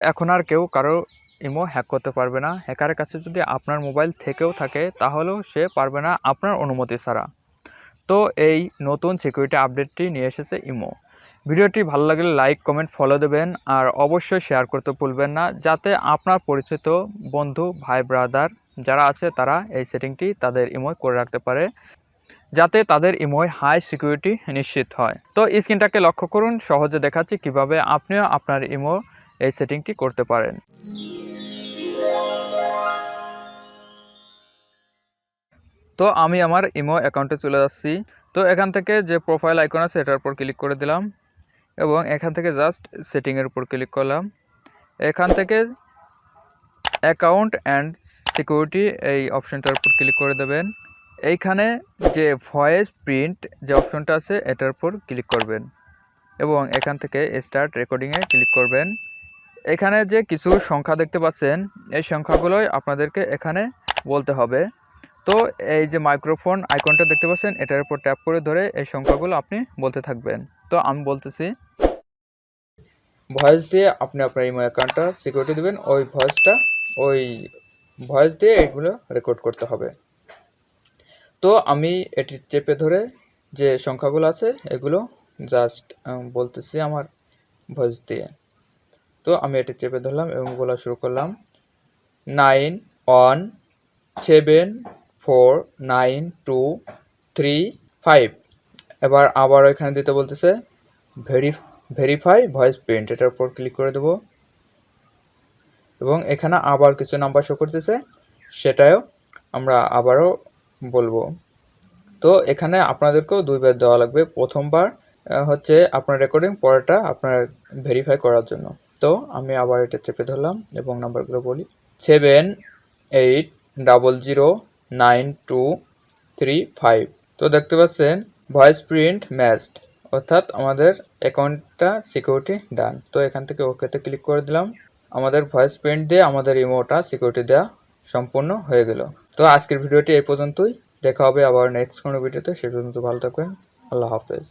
এখন আর কেউ কারো ইমো হ্যাক করতে পারবে না। হ্যাকারের কাছে যদি আপনার মোবাইল থেকেও থাকে তাহলেও সে পারবে না আপনার অনুমতি ছাড়া। তো এই নতুন সিকিউরিটি আপডেটটি নিয়ে এসেছে ইমো। ভিডিওটি ভালো লাগলে লাইক, কমেন্ট, ফলো দেবেন আর অবশ্যই শেয়ার করতে ভুলবেন না, যাতে আপনার পরিচিত বন্ধু, ভাই, ব্রাদার যারা আছে তারা এই সেটিংটি তাদের ইমোয় করে রাখতে পারে, যাতে তাদের ইমোয় হাই সিকিউরিটি নিশ্চিত হয়। তো স্ক্রিনটাকে লক্ষ্য করুন, সহজে দেখাচ্ছি কিভাবে আপনিও আপনার ইমো এই সেটিংটি করতে পারেন। তো আমি আমার ইমো অ্যাকাউন্টে চলে যাচ্ছি। তো এখান থেকে যে প্রোফাইল আইকন আছে এটার উপর ক্লিক করে দিলাম এবং এখান থেকে জাস্ট সেটিংয়ের উপর ক্লিক করলাম। এখান থেকে অ্যাকাউন্ট অ্যান্ড সিকিউরিটি এই অপশনটার উপর ক্লিক করে দেবেন। এইখানে যে ভয়েস প্রিন্ট যে অপশনটা আছে এটার উপর ক্লিক করবেন এবং এখান থেকে স্টার্ট রেকর্ডিংয়ে ক্লিক করবেন। এখানে যে কিছু সংখ্যা দেখতে পাচ্ছেন এই সংখ্যাগুলোই আপনাদেরকে এখানে বলতে হবে। তো এই যে মাইক্রোফোন আইকনটা দেখতে পাচ্ছেন এটার উপর ট্যাপ করে ধরে এই সংখ্যাগুলো আপনি বলতে থাকবেন। তো আমি বলতেছি, ভয়েস দিয়ে আপনি আপনার ইমো অ্যাকাউন্টটা সিকিউরিটি দেবেন, ওই ভয়েস দিয়ে এগুলো রেকর্ড করতে হবে। তো আমি এটি চেপে ধরে যে সংখ্যাগুলো আছে এগুলো জাস্ট বলতেছি আমার ভয়েস দিয়ে। তো আমি এটি চেপে ধরলাম এবং বলা শুরু করলাম, 91749235। এবার আবার এখানে দিতে বলতেছে ভেরিফাই ভয়েস প্রিন্ট, এটার উপর ক্লিক করে দেব এবং এখানে আবার কিছু নাম্বার শো করতেছে, সেটাও আমরা আবারও বলবো। তো এখানে আপনাদেরকেও দুইবার দেওয়া লাগবে, প্রথমবার হচ্ছে আপনার রেকর্ডিং, পরেরটা আপনার ভেরিফাই করার জন্য। তো আমি আবার এটা চেপে ধরলাম এবং নাম্বারগুলো বলি, 78009235। তো দেখতে পাচ্ছেন ভয়েস প্রিন্ট ম্যাচড, অর্থাৎ আমাদের অ্যাকাউন্টটা সিকিউরিটি ডান। তো এখান থেকে ওকেতে ক্লিক করে দিলাম। আমাদের ভয়েস প্রিন্ট দিয়ে আমাদের ইমোটা সিকিউরিটি দেওয়া সম্পূর্ণ হয়ে গেল। তো আজকের ভিডিওটি এই পর্যন্তই, দেখা হবে আবার নেক্সট কোনো ভিডিওতে। সে পর্যন্ত ভালো থাকবেন, আল্লাহ হাফেজ।